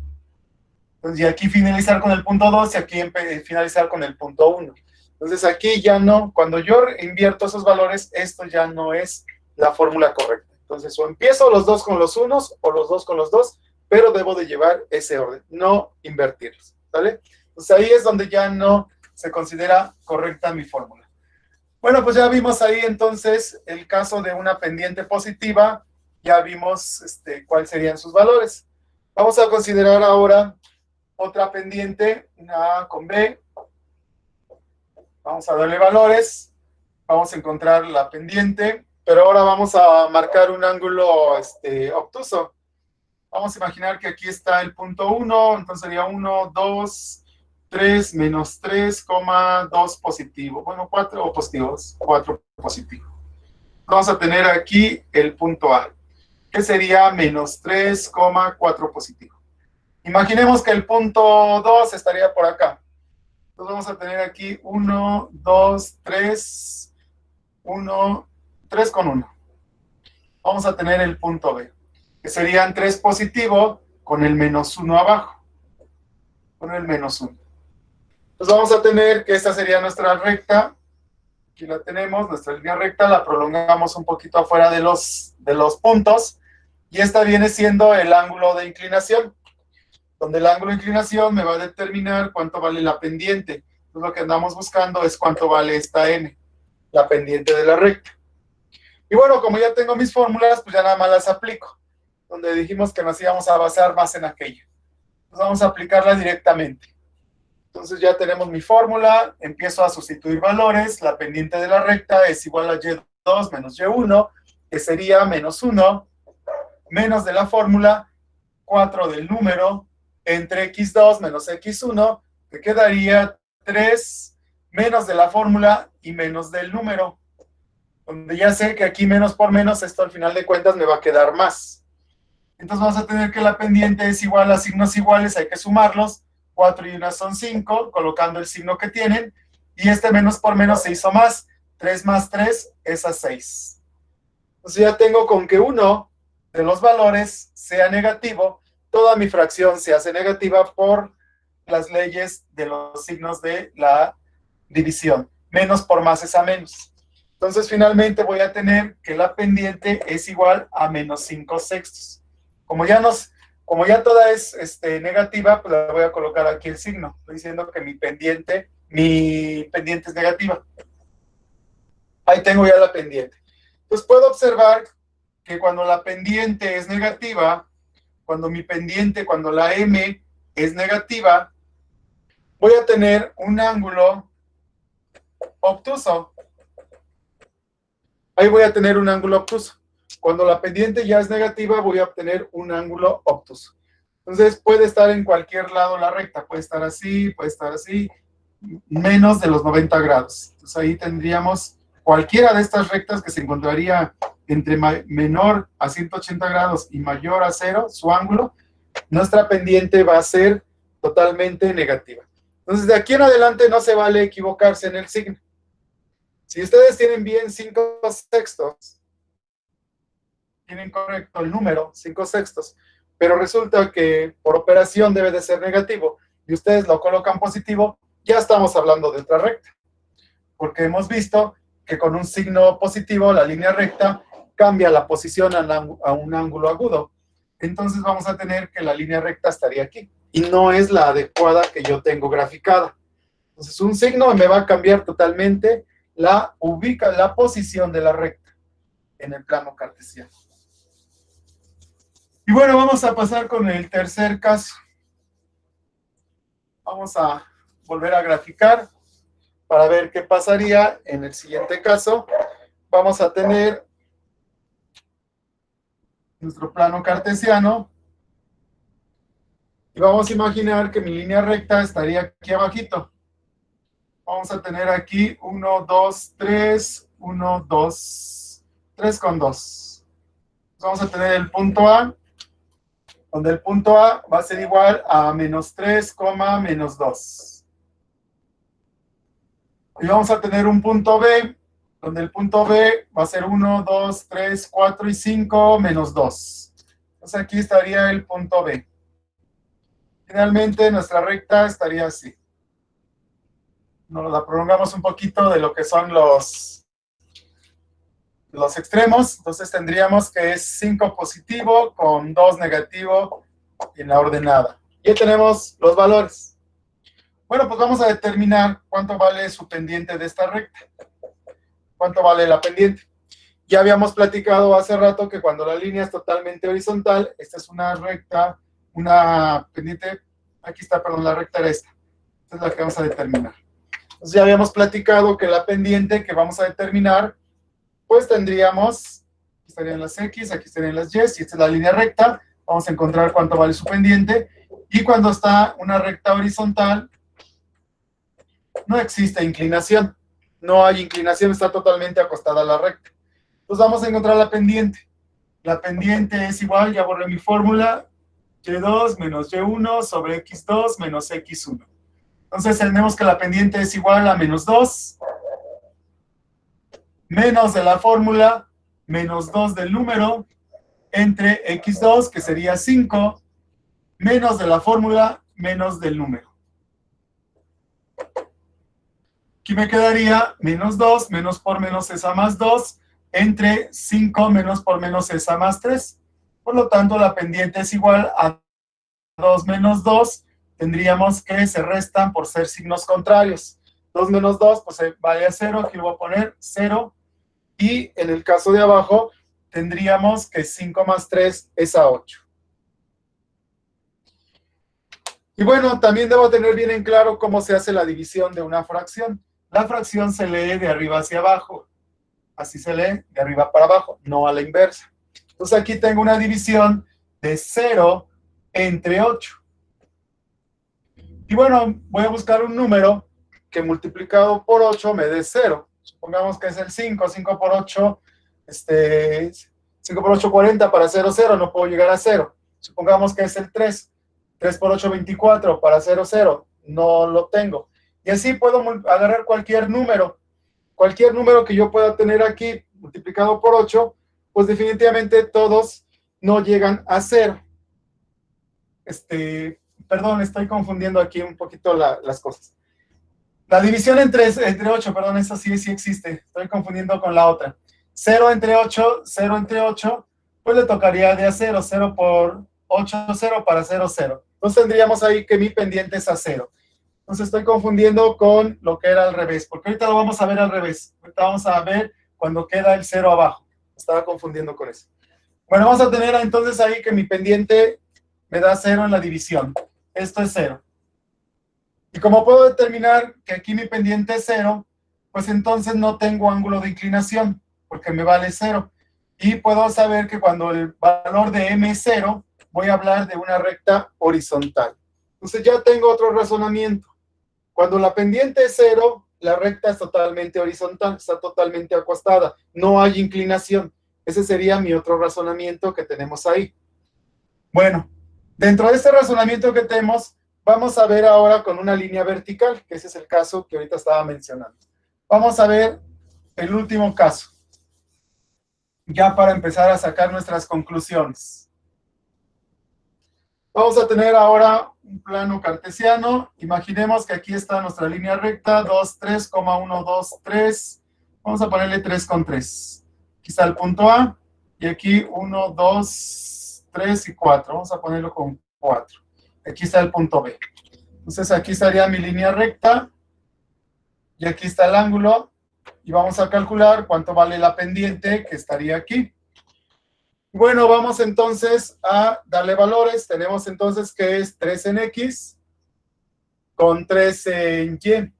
Entonces, y aquí finalizar con el punto 2 y aquí finalizar con el punto 1. Entonces, aquí ya no, cuando yo invierto esos valores, esto ya no es la fórmula correcta. Entonces, o empiezo los dos con los unos o los dos con los dos, pero debo de llevar ese orden, no invertirlos, ¿vale? Entonces, ahí es donde ya no se considera correcta mi fórmula. Bueno, pues ya vimos ahí entonces el caso de una pendiente positiva, ya vimos cuáles serían sus valores. Vamos a considerar ahora otra pendiente, una A con B. Vamos a darle valores, vamos a encontrar la pendiente, pero ahora vamos a marcar un ángulo obtuso. Vamos a imaginar que aquí está el punto 1, entonces sería 1, 2, 3, menos 3, 2 positivo. Bueno, 4 positivos, 4 positivo. Vamos a tener aquí el punto A, que sería menos 3, 4 positivo. Imaginemos que el punto 2 estaría por acá. Entonces vamos a tener aquí 1, 2, 3, 1, 3 con 1. Vamos a tener el punto B, que serían 3 positivo con el menos 1 abajo. Con el menos 1. Entonces vamos a tener que esta sería nuestra recta. Aquí la tenemos, nuestra línea recta, la prolongamos un poquito afuera de los puntos. Y esta viene siendo el ángulo de inclinación, donde el ángulo de inclinación me va a determinar cuánto vale la pendiente. Entonces lo que andamos buscando es cuánto vale esta n, la pendiente de la recta. Y bueno, como ya tengo mis fórmulas, pues ya nada más las aplico, donde dijimos que nos íbamos a basar más en aquello. Entonces vamos a aplicarla directamente. Entonces ya tenemos mi fórmula, empiezo a sustituir valores, la pendiente de la recta es igual a y2 menos y1, que sería menos 1, menos de la fórmula, 4 del número, entre x2 menos x1, que quedaría 3 menos de la fórmula y menos del número, donde ya sé que aquí menos por menos, esto al final de cuentas me va a quedar más. Entonces vamos a tener que la pendiente es igual a signos iguales, hay que sumarlos, 4 y 1 son 5, colocando el signo que tienen, y este menos por menos se hizo más, 3 más 3 es a 6. Entonces ya tengo con que uno de los valores sea negativo, toda mi fracción se hace negativa por las leyes de los signos de la división. Menos por más es a menos. Entonces finalmente voy a tener que la pendiente es igual a menos 5 sextos. Como ya toda es negativa, pues le voy a colocar aquí el signo. Estoy diciendo que mi pendiente es negativa. Ahí tengo ya la pendiente. Entonces puedo observar que cuando la pendiente es negativa, cuando la M es negativa, voy a tener un ángulo obtuso. Ahí voy a tener un ángulo obtuso. Cuando la pendiente ya es negativa, voy a obtener un ángulo obtuso. Entonces puede estar en cualquier lado la recta, puede estar así, menos de los 90 grados. Entonces ahí tendríamos cualquiera de estas rectas que se encontraría entre menor a 180 grados y mayor a 0, su ángulo, nuestra pendiente va a ser totalmente negativa. Entonces, de aquí en adelante no se vale equivocarse en el signo. Si ustedes tienen bien 5 sextos, tienen correcto el número, 5 sextos, pero resulta que por operación debe de ser negativo, y ustedes lo colocan positivo, ya estamos hablando de otra recta. Porque hemos visto que con un signo positivo, la línea recta cambia la posición a un ángulo agudo. Entonces vamos a tener que la línea recta estaría aquí. Y no es la adecuada que yo tengo graficada. Entonces un signo me va a cambiar totalmente la posición de la recta en el plano cartesiano. Y bueno, vamos a pasar con el tercer caso. Vamos a volver a graficar para ver qué pasaría en el siguiente caso. Vamos a tener nuestro plano cartesiano y vamos a imaginar que mi línea recta estaría aquí abajito. Vamos a tener aquí 1, 2, 3, 1, 2, 3 con 2. Vamos a tener el punto A, donde el punto A va a ser igual a menos 3, menos 2. Y vamos a tener un punto B, donde el punto B va a ser 1, 2, 3, 4 y 5 menos 2. Entonces aquí estaría el punto B. Finalmente nuestra recta estaría así. Nos la prolongamos un poquito de lo que son los extremos. Entonces tendríamos que es 5 positivo con 2 negativo en la ordenada. Ya tenemos los valores. Bueno, pues vamos a determinar cuánto vale su pendiente de esta recta. ¿Cuánto vale la pendiente? Ya habíamos platicado hace rato que cuando la línea es totalmente horizontal, esta es una recta, una pendiente, aquí está, perdón, la recta era esta. Esta es la que vamos a determinar. Entonces ya habíamos platicado que la pendiente que vamos a determinar, pues tendríamos, aquí estarían las X, aquí estarían las Y, y esta es la línea recta. Vamos a encontrar cuánto vale su pendiente. Y cuando está una recta horizontal, no existe inclinación. No hay inclinación, está totalmente acostada a la recta. Entonces vamos a encontrar la pendiente. La pendiente es igual, ya borré mi fórmula, y2 menos y1 sobre x2 menos x1. Entonces tenemos que la pendiente es igual a menos 2, menos de la fórmula, menos 2 del número, entre x2, que sería 5, menos de la fórmula, menos del número. Aquí me quedaría menos 2, menos por menos es a más 2, entre 5 menos por menos es a más 3. Por lo tanto, la pendiente es igual a 2 menos 2. Tendríamos que se restan por ser signos contrarios. 2 menos 2, pues vale a 0. Aquí lo voy a poner 0. Y en el caso de abajo, tendríamos que 5 más 3 es a 8. Y bueno, también debo tener bien en claro cómo se hace la división de una fracción. La fracción se lee de arriba hacia abajo. Así se lee, de arriba para abajo, no a la inversa. Entonces aquí tengo una división de 0 entre 8. Y bueno, voy a buscar un número que multiplicado por 8 me dé 0. Supongamos que es el 5. 5 por 8, 5 por 8, 40. Para 0, 0, no puedo llegar a 0. Supongamos que es el 3. 3 por 8, 24. Para 0, 0, no lo tengo. Y así puedo agarrar cualquier número. Cualquier número que yo pueda tener aquí multiplicado por 8, pues definitivamente todos no llegan a 0. Perdón, estoy confundiendo aquí un poquito las cosas. La división entre 8, perdón, esa sí existe. Estoy confundiendo con la otra. 0 entre 8, 0 entre 8, pues le tocaría de a 0. 0 por 8, 0 para 0, 0. Entonces tendríamos ahí que mi pendiente es a 0. Entonces estoy confundiendo con lo que era al revés, porque ahorita lo vamos a ver al revés. Ahorita vamos a ver cuando queda el 0 abajo. Estaba confundiendo con eso. Bueno, vamos a tener entonces ahí que mi pendiente me da 0 en la división. Esto es 0. Y como puedo determinar que aquí mi pendiente es 0, pues entonces no tengo ángulo de inclinación, porque me vale 0. Y puedo saber que cuando el valor de m es 0, voy a hablar de una recta horizontal. Entonces ya tengo otro razonamiento. Cuando la pendiente es 0, la recta es totalmente horizontal, está totalmente acostada, no hay inclinación. Ese sería mi otro razonamiento que tenemos ahí. Bueno, dentro de este razonamiento que tenemos, vamos a ver ahora con una línea vertical, que ese es el caso que ahorita estaba mencionando. Vamos a ver el último caso, ya para empezar a sacar nuestras conclusiones. Vamos a tener ahora un plano cartesiano. Imaginemos que aquí está nuestra línea recta, 2, 3, 1, 2, 3. Vamos a ponerle 3 con 3. Aquí está el punto A, y aquí 1, 2, 3 y 4. Vamos a ponerlo con 4. Aquí está el punto B. Entonces aquí estaría mi línea recta, y aquí está el ángulo, y vamos a calcular cuánto vale la pendiente que estaría aquí. Bueno, vamos entonces a darle valores. Tenemos entonces que es 3 en X con 3 en Y.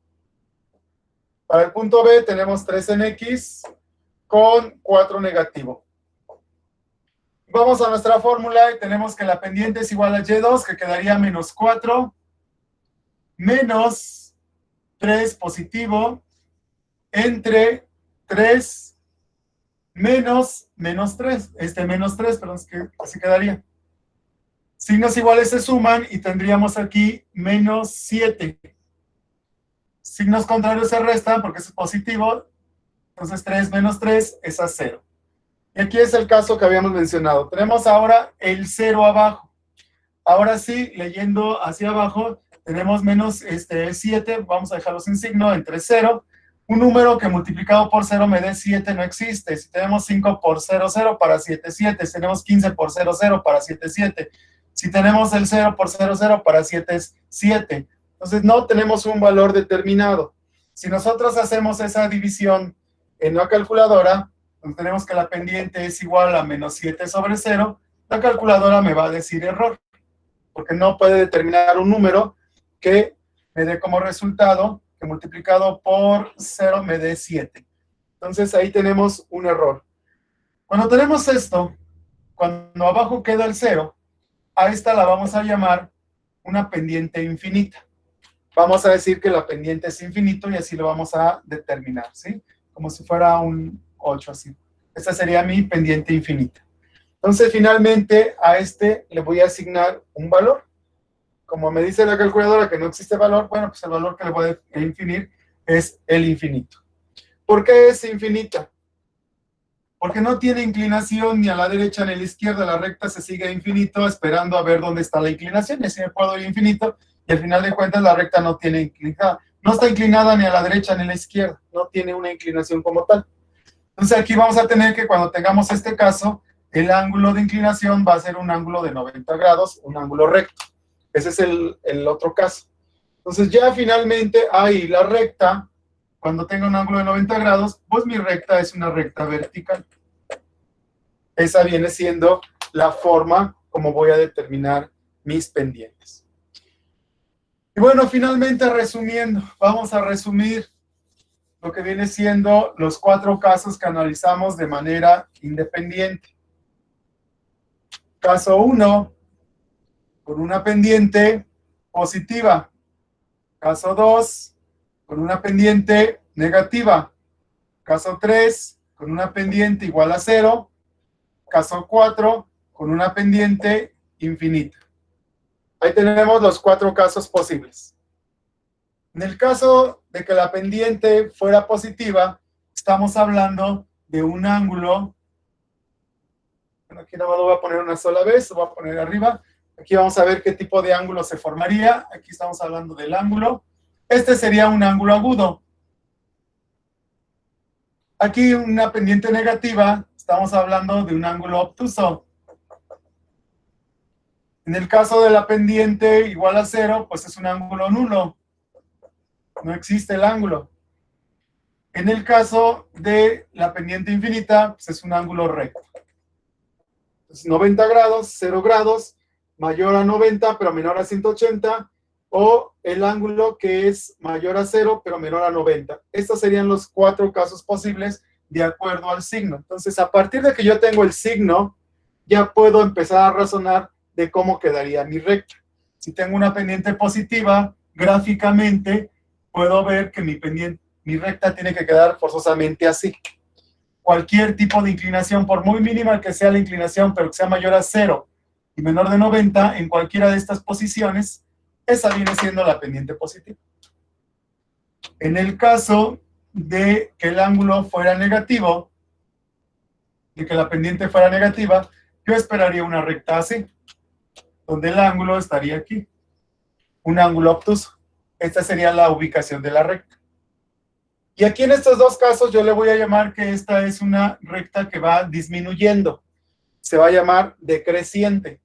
Para el punto B tenemos 3 en X con 4 negativo. Vamos a nuestra fórmula y tenemos que la pendiente es igual a Y2, que quedaría menos 4, menos 3 positivo, entre 3 menos 3, menos 3, perdón, es que así quedaría. Signos iguales se suman y tendríamos aquí menos 7. Signos contrarios se restan porque es positivo. Entonces 3 menos 3 es a 0. Y aquí es el caso que habíamos mencionado. Tenemos ahora el 0 abajo. Ahora sí, leyendo hacia abajo, tenemos menos 7, vamos a dejarlo sin signo, entre 0. Un número que multiplicado por 0 me dé 7 no existe. Si tenemos 5 por 0, 0 para 7, 7. Si tenemos 15 por 0, 0 para 7, 7. Si tenemos el 0 por 0, 0 para 7 es 7. Entonces no tenemos un valor determinado. Si nosotros hacemos esa división en la calculadora, pues tenemos que la pendiente es igual a menos 7 sobre 0, la calculadora me va a decir error, porque no puede determinar un número que me dé como resultado que multiplicado por 0 me dé 7. Entonces ahí tenemos un error. Cuando tenemos esto, cuando abajo queda el 0, a esta la vamos a llamar una pendiente infinita. Vamos a decir que la pendiente es infinito y así lo vamos a determinar, ¿sí? Como si fuera un 8 así. Esta sería mi pendiente infinita. Entonces, finalmente, a este le voy a asignar un valor. Como me dice la calculadora que no existe valor, bueno, pues el valor que le voy a infinir es el infinito. ¿Por qué es infinita? Porque no tiene inclinación ni a la derecha ni a la izquierda. La recta se sigue infinito esperando a ver dónde está la inclinación. Y así me puedo ir infinito y al final de cuentas la recta no tiene inclinada. No está inclinada ni a la derecha ni a la izquierda. No tiene una inclinación como tal. Entonces aquí vamos a tener que cuando tengamos este caso, el ángulo de inclinación va a ser un ángulo de 90 grados, un ángulo recto. Ese es el otro caso. Entonces ya finalmente ahí la recta, cuando tenga un ángulo de 90 grados, pues mi recta es una recta vertical. Esa viene siendo la forma como voy a determinar mis pendientes. Y bueno, finalmente resumiendo, vamos a resumir lo que viene siendo los 4 casos que analizamos de manera independiente. Caso 1, con una pendiente positiva. Caso 2, con una pendiente negativa. Caso 3, con una pendiente igual a 0. Caso 4, con una pendiente infinita. Ahí tenemos los 4 casos posibles. En el caso de que la pendiente fuera positiva, estamos hablando de un ángulo. Bueno, aquí nada más lo voy a poner una sola vez, lo voy a poner arriba. Aquí vamos a ver qué tipo de ángulo se formaría. Aquí estamos hablando del ángulo. Este sería un ángulo agudo. Aquí una pendiente negativa, estamos hablando de un ángulo obtuso. En el caso de la pendiente igual a 0, pues es un ángulo nulo. No existe el ángulo. En el caso de la pendiente infinita, pues es un ángulo recto. Entonces, 90 grados, 0 grados, mayor a 90, pero menor a 180, o el ángulo que es mayor a 0, pero menor a 90. Estos serían los 4 casos posibles de acuerdo al signo. Entonces, a partir de que yo tengo el signo, ya puedo empezar a razonar de cómo quedaría mi recta. Si tengo una pendiente positiva, gráficamente, puedo ver que mi recta tiene que quedar forzosamente así. Cualquier tipo de inclinación, por muy mínima que sea la inclinación, pero que sea mayor a 0 y menor de 90, en cualquiera de estas posiciones, esa viene siendo la pendiente positiva. En el caso de que el ángulo fuera negativo, de que la pendiente fuera negativa, yo esperaría una recta así, donde el ángulo estaría aquí, un ángulo obtuso. Esta sería la ubicación de la recta. Y aquí en estos 2 casos yo le voy a llamar que esta es una recta que va disminuyendo. Se va a llamar decreciente.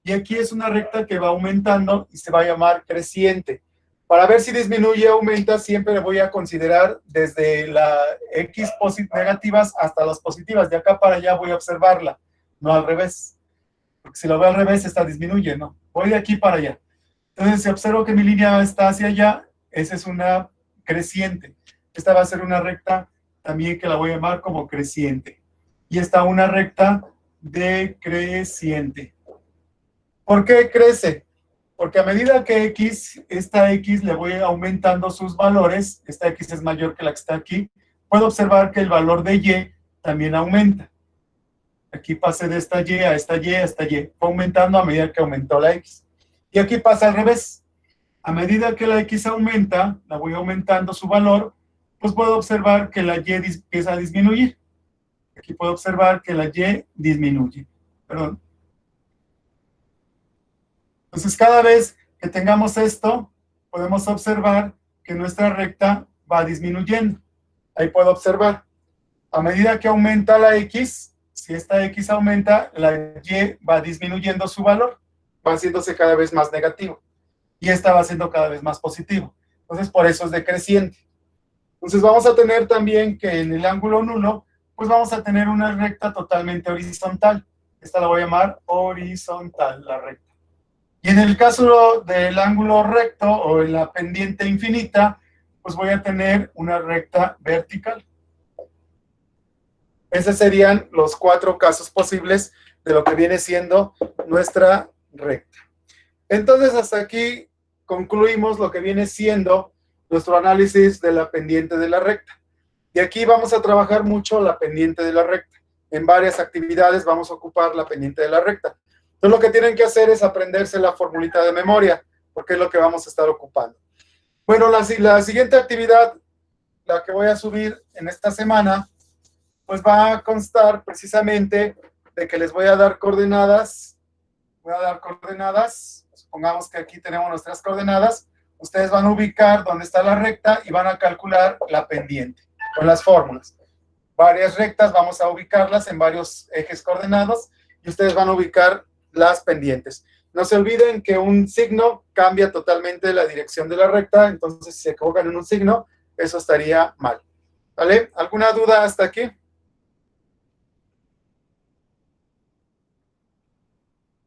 Y aquí es una recta que va aumentando y se va a llamar creciente. Para ver si disminuye o aumenta, siempre le voy a considerar desde las X negativas hasta las positivas. De acá para allá voy a observarla, no al revés. Porque si lo veo al revés, esta disminuye, ¿no? Voy de aquí para allá. Entonces, si observo que mi línea está hacia allá, esa es una creciente. Esta va a ser una recta también que la voy a llamar como creciente. Y esta una recta decreciente. ¿Por qué crece? Porque a medida que esta X le voy aumentando sus valores, esta X es mayor que la que está aquí, puedo observar que el valor de Y también aumenta. Aquí pasé de esta Y a esta Y a esta Y. Fue aumentando a medida que aumentó la X. Y aquí pasa al revés. A medida que la X aumenta, la voy aumentando su valor, pues puedo observar que la Y empieza a disminuir. Aquí puedo observar que la Y disminuye. Perdón. Entonces, cada vez que tengamos esto, podemos observar que nuestra recta va disminuyendo. Ahí puedo observar. A medida que aumenta la X, si esta X aumenta, la Y va disminuyendo su valor, va haciéndose cada vez más negativo. Y esta va siendo cada vez más positivo. Entonces, por eso es decreciente. Entonces, vamos a tener también que en el ángulo nulo, pues vamos a tener una recta totalmente horizontal. Esta la voy a llamar horizontal, la recta. Y en el caso del ángulo recto o en la pendiente infinita, pues voy a tener una recta vertical. Esos serían los 4 casos posibles de lo que viene siendo nuestra recta. Entonces, hasta aquí concluimos lo que viene siendo nuestro análisis de la pendiente de la recta. Y aquí vamos a trabajar mucho la pendiente de la recta. En varias actividades vamos a ocupar la pendiente de la recta. Entonces, lo que tienen que hacer es aprenderse la formulita de memoria, porque es lo que vamos a estar ocupando. Bueno, la siguiente actividad, la que voy a subir en esta semana, pues va a constar precisamente de que les voy a dar coordenadas. Voy a dar coordenadas. Supongamos que aquí tenemos nuestras coordenadas. Ustedes van a ubicar dónde está la recta y van a calcular la pendiente con las fórmulas. Varias rectas vamos a ubicarlas en varios ejes coordenados y ustedes van a ubicar las pendientes. No se olviden que un signo cambia totalmente la dirección de la recta, entonces si se equivocan en un signo, eso estaría mal. ¿Vale? ¿Alguna duda hasta aquí?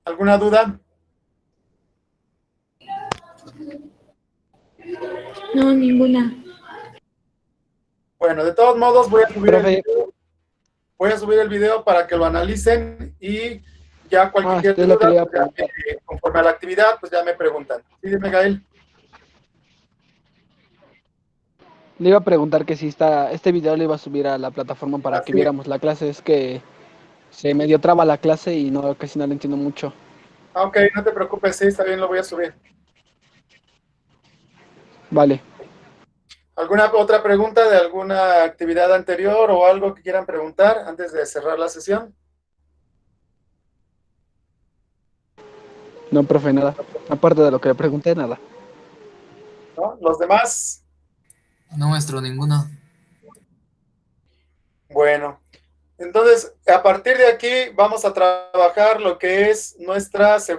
¿Alguna duda? No, ninguna. Bueno, de todos modos voy a subir el Profe, video. Voy a subir el video para que lo analicen y ya cualquier es lo que duda, le iba a pues ya preguntar. conforme a la actividad, pues ya me preguntan. Sí, dime, Gael. Le iba a preguntar que si este video le iba a subir a la plataforma para que Así. viéramos la clase. Es que se medio traba la clase y no, casi no le entiendo mucho. Ok, no te preocupes, sí, está bien, lo voy a subir. Vale. ¿Alguna otra pregunta de alguna actividad anterior o algo que quieran preguntar antes de cerrar la sesión? No, profe, nada. Aparte de lo que le pregunté, nada. ¿No? ¿Los demás? No, maestro, ninguno. Bueno, entonces, a partir de aquí vamos a trabajar lo que es nuestra segunda